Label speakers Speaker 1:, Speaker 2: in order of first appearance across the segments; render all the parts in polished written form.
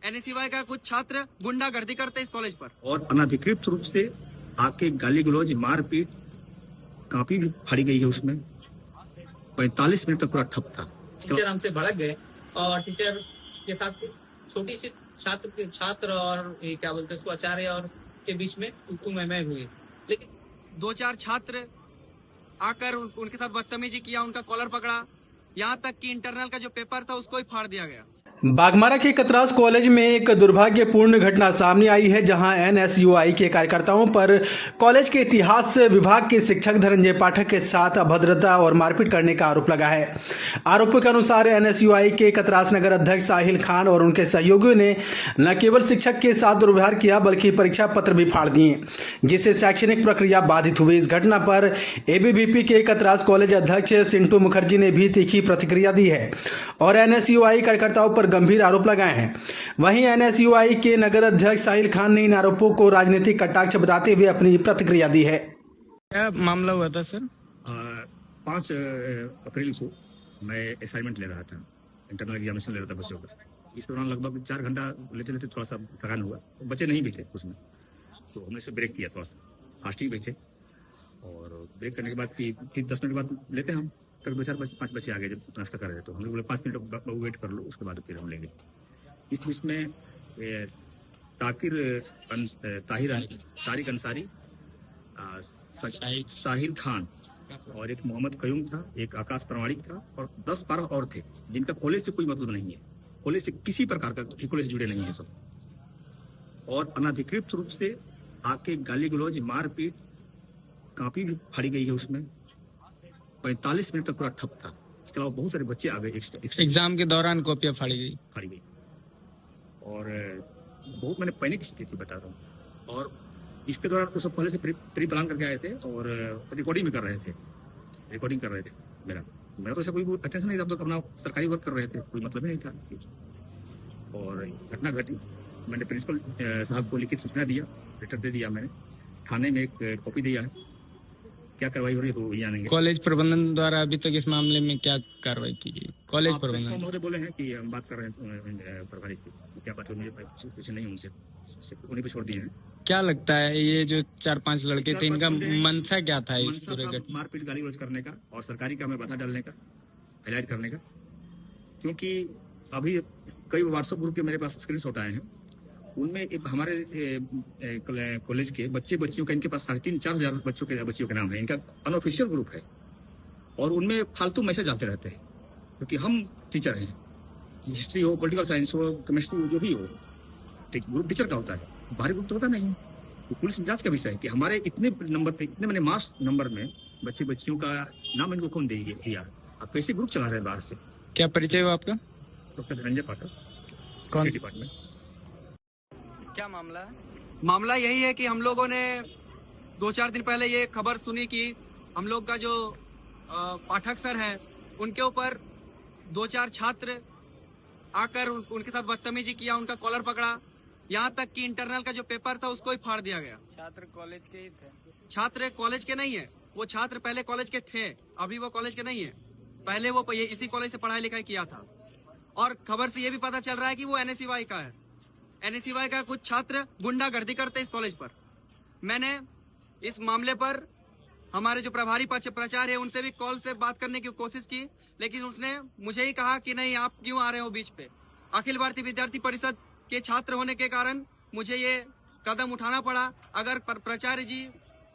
Speaker 1: NSUI का कुछ छात्र गुंडागर्दी करते इस कॉलेज पर
Speaker 2: और अनाधिकृत रूप से आके गाली गलौज मारपीट, कापी भी फाड़ी गई है उसमें। 45 मिनट तक पूरा ठप था।
Speaker 3: टीचर हमसे भड़क गए और टीचर के साथ छोटी सी छात्र और ये क्या बोलते हैं उसको आचार्य और के बीच में तू मैं हुई।
Speaker 1: लेकिन 2-4 छात्र आकर उनके साथ बदतमीजी किया, उनका कॉलर पकड़ा, यहाँ तक कि इंटरनल का जो पेपर था उसको ही फाड़ दिया गया।
Speaker 4: बाघमारा के कतरास कॉलेज में एक दुर्भाग्यपूर्ण घटना सामने आई है, जहां एनएसयूआई के कार्यकर्ताओं पर कॉलेज के इतिहास विभाग के शिक्षक धनंजय पाठक के साथ अभद्रता और मारपीट करने का आरोप लगा है। आरोपों के अनुसार एनएसयूआई के कतरास नगर अध्यक्ष साहिल खान और उनके सहयोगियों ने न केवल शिक्षक के साथ दुर्व्यवहार किया बल्कि परीक्षा पत्र भी फाड़ दिए, जिससे शैक्षणिक प्रक्रिया बाधित हुई। इस घटना पर एबीवीपी के कतरास कॉलेज अध्यक्ष सिंटू मुखर्जी ने भी तीखी प्रतिक्रिया दी है और एनएसयूआई कार्यकर्ताओं पर गंभीर आरोप लगाए हैं। वहीं एनएसयूआई के नगर अध्यक्ष साहिल खान ने इन आरोपों को राजनीतिक कटाक्ष बताते हुए अपनी प्रतिक्रिया दी है।
Speaker 3: क्या मामला हुआ था सर?
Speaker 2: 5 अप्रैल को मैं असाइनमेंट ले रहा था, इंटरनल एग्जामिनेशन ले रहा था बच्चों का। इस दौरान लगभग 4 घंटा लेते लेते थोड़ा सा थकान हुआ। बच्चे नहीं भी थे उसमें, तो हमने इसमें ब्रेक किया, थोड़ा सा फास्टिंग भी थे। और ब्रेक करने के बाद फिर 10 मिनट बाद लेते हैं हम, तक 2-4-5 बच्चे आ गए जब नाश्ता कर रहे थे, तो हमने बोले 5 मिनट वेट कर लो, उसके बाद फिर हम लेंगे। इस बीच में तारिक अंसारी, साहिल खान और एक मोहम्मद कयूम था, एक आकाश प्रमाणिक था और 10-12 और थे, जिनका कॉलेज से कोई मतलब नहीं है, कॉलेज से किसी प्रकार का कॉलेज से जुड़े नहीं है सब। और अनाधिकृत रूप से आके गाली गलौज मारपीट, कापी भी फाड़ी गई है उसमें। 45 मिनट तक पूरा ठप था। इसके अलावा बहुत सारे बच्चे आ गए
Speaker 3: एग्जाम के दौरान कॉपियां फाड़ी गई
Speaker 2: और बहुत मैंने पैनिक स्थिति बता रहा हूँ। और इसके दौरान वो सब पहले से प्री प्लान करके आए थे और रिकॉर्डिंग भी कर रहे थे। मेरा तो ऐसा कोई अटेंशन नहीं था, तो अपना सरकारी वर्क कर रहे थे, कोई मतलब ही नहीं था। और घटना घटी, मैंने प्रिंसिपल साहब को लिखित सूचना दिया, लेटर दे दिया मैंने, थाने में एक कॉपी दिया है। क्या कार्रवाई हो रही है तो वही जानेंगे।
Speaker 3: कॉलेज प्रबंधन द्वारा अभी तक इस मामले में क्या कार्रवाई की गई? कॉलेज प्रबंधन
Speaker 2: महोदय बोले हैं कि हम बात कर रहे हैं प्रभारी से, क्या बात है, मुझे कुछ नहीं उनसे, उन्हीं पे छोड़ दिए हैं।
Speaker 3: क्या लगता है ये जो 4-5 लड़के थे, इनका मंशा क्या था इस पूरे
Speaker 2: मारपीट गाली गलौज करने का और सरकारी काम में बाधा डालने का, हाईलाइट करने का? क्योंकि अभी कई व्हाट्सएप ग्रुप के मेरे पास स्क्रीनशॉट आए हैं, उनमें एक हमारे कॉलेज के बच्चियों का, इनके पास 3,500-4 हजार बच्चियों के नाम है, इनका अनऑफिशियल ग्रुप है और उनमें फालतू मैसेज आते रहते हैं। क्योंकि हम टीचर हैं, हिस्ट्री हो, पॉलिटिकल साइंस हो, केमिस्ट्री हो, जो भी हो, ठीक ग्रुप टीचर का होता है, बाहरी ग्रुप तो होता नहीं। तो पुलिस जांच का विषय है कि हमारे इतने नंबर पे, इतने मैंने मार्क्स नंबर में बच्चियों का नाम इनको कौन दिया? आप कैसे ग्रुप चला रहे हैं बाहर से?
Speaker 3: क्या परिचय हुआ आपका?
Speaker 2: डॉक्टर धनंजय पाठक,
Speaker 3: कौन
Speaker 2: डिपार्टमेंट।
Speaker 3: क्या मामला है?
Speaker 1: मामला यही है कि हम लोगों ने 2-4 दिन पहले ये खबर सुनी कि हम लोग का जो पाठक सर है, उनके ऊपर 2-4 छात्र आकर उनके साथ बदतमीजी किया, उनका कॉलर पकड़ा, यहाँ तक कि इंटरनल का जो पेपर था उसको ही फाड़ दिया गया।
Speaker 3: छात्र कॉलेज के ही थे?
Speaker 1: छात्र कॉलेज के नहीं है, वो छात्र पहले कॉलेज के थे, अभी वो कॉलेज के नहीं है। पहले वो इसी कॉलेज से पढ़ाई लिखाई किया था। और खबर से ये भी पता चल रहा है कि वो एनएसयूआई का है। एनएसयूआई का कुछ छात्र गुंडागर्दी करते इस कॉलेज पर। मैंने इस मामले पर हमारे जो प्रभारी प्राचार्य है उनसे भी कॉल से बात करने की कोशिश की, लेकिन उसने मुझे ही कहा कि नहीं, आप क्यों आ रहे हो बीच पे। अखिल भारतीय विद्यार्थी परिषद के छात्र होने के कारण मुझे ये कदम उठाना पड़ा। अगर प्राचार्य जी,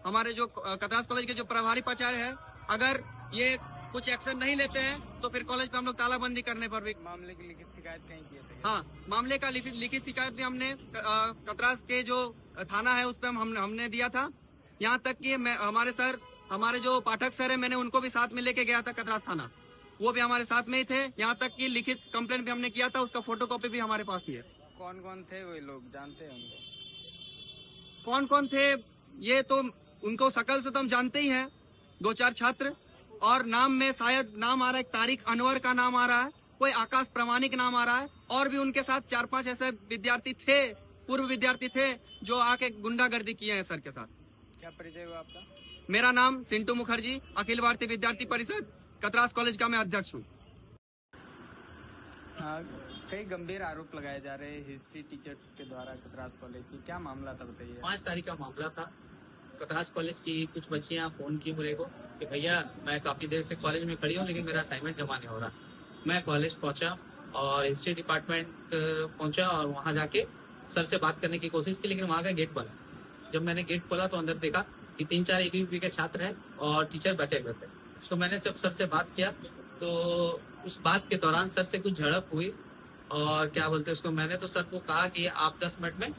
Speaker 1: हमारे जो कतरास कॉलेज के जो प्रभारी प्राचार्य है, अगर ये कुछ एक्शन नहीं लेते हैं तो फिर कॉलेज पे हम लोग तालाबंदी करने पर भी।
Speaker 3: मामले की लिखित शिकायत कहीं किए थे?
Speaker 1: हाँ, मामले का लिखित शिकायत भी हमने कतरास के जो थाना है उस पर हमने दिया था। यहाँ तक कि हमारे जो पाठक सर है, मैंने उनको भी साथ में लेके गया था कतरास थाना, वो भी हमारे साथ में ही थे। यहाँ तक कि लिखित कंप्लेंट भी हमने किया था, उसका फोटोकॉपी भी हमारे पास ही है।
Speaker 3: कौन कौन थे वो लोग, जानते हैं उनको?
Speaker 1: कौन कौन थे ये तो उनको शकल से तो हम जानते ही हैं, 2-4 छात्र। और नाम में शायद नाम आ रहा है, एक तारिक अनवर का नाम आ रहा है, कोई आकाश प्रमाणिक नाम आ रहा है, और भी उनके साथ 4-5 ऐसे विद्यार्थी थे, पूर्व विद्यार्थी थे, जो आके गुंडागर्दी किए हैं सर के साथ।
Speaker 3: क्या परिचय हुआ आपका?
Speaker 1: मेरा नाम सिंटू मुखर्जी, अखिल भारतीय विद्यार्थी परिषद कतरास कॉलेज का मैं अध्यक्ष हूँ।
Speaker 5: कई गंभीर आरोप लगाए जा रहे हैं हिस्ट्री टीचर्स के द्वारा कतरास कॉलेज की, क्या मामला था बताइए।
Speaker 3: 5 तारीख का मामला था। कतरास कॉलेज की कुछ बच्चियां फोन की मेरे को कि भैया मैं काफी देर से कॉलेज में खड़ी हूँ लेकिन मेरा असाइनमेंट जमा नहीं हो रहा। मैं कॉलेज पहुंचा और हिस्ट्री डिपार्टमेंट पहुंचा और वहां जाके सर से बात करने की कोशिश की, लेकिन वहां का गेट बंद। जब मैंने गेट खोला तो अंदर देखा कि 3-4 ABVP के छात्र हैं और टीचर बैठे हुए थे। तो मैंने जब सर से बात किया तो उस बात के दौरान सर से कुछ झड़प हुई और क्या बोलते हैं उसको, मैंने तो सर को कहा कि आप 10 मिनट में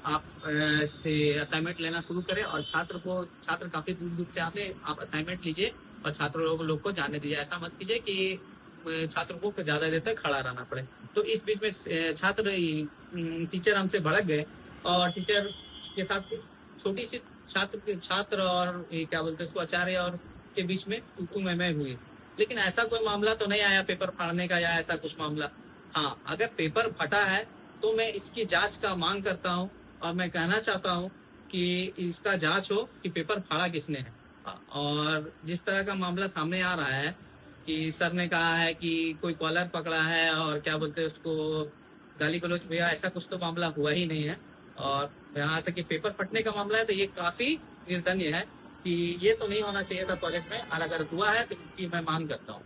Speaker 3: आप असाइनमेंट लेना शुरू करें और छात्र काफी दूर दूर से आते हैं, आप असाइनमेंट लीजिए और छात्र लोग को जाने दीजिए। ऐसा मत कीजिए कि छात्र को ज्यादा देर तक खड़ा रहना पड़े। तो इस बीच में टीचर हमसे भड़क गए और टीचर के साथ छोटी सी छात्र और क्या बोलते हैं उसको आचार्य और के बीच में तू मैं हुई। लेकिन ऐसा कोई मामला तो नहीं आया पेपर फाड़ने का या ऐसा कुछ मामला। हाँ, अगर पेपर फटा है तो मैं इसकी जांच का मांग करता हूँ और मैं कहना चाहता हूँ कि इसका जांच हो कि पेपर फाड़ा किसने है। और जिस तरह का मामला सामने आ रहा है कि सर ने कहा है कि कोई कॉलर पकड़ा है और क्या बोलते हैं उसको गाली गलौज हुआ, ऐसा कुछ तो मामला हुआ ही नहीं है। और यहाँ तक कि पेपर फटने का मामला है तो ये काफी निर्दयनीय है कि ये तो नहीं होना चाहिए था कॉलेज में, और अगर हुआ है तो इसकी मैं मांग करता हूँ।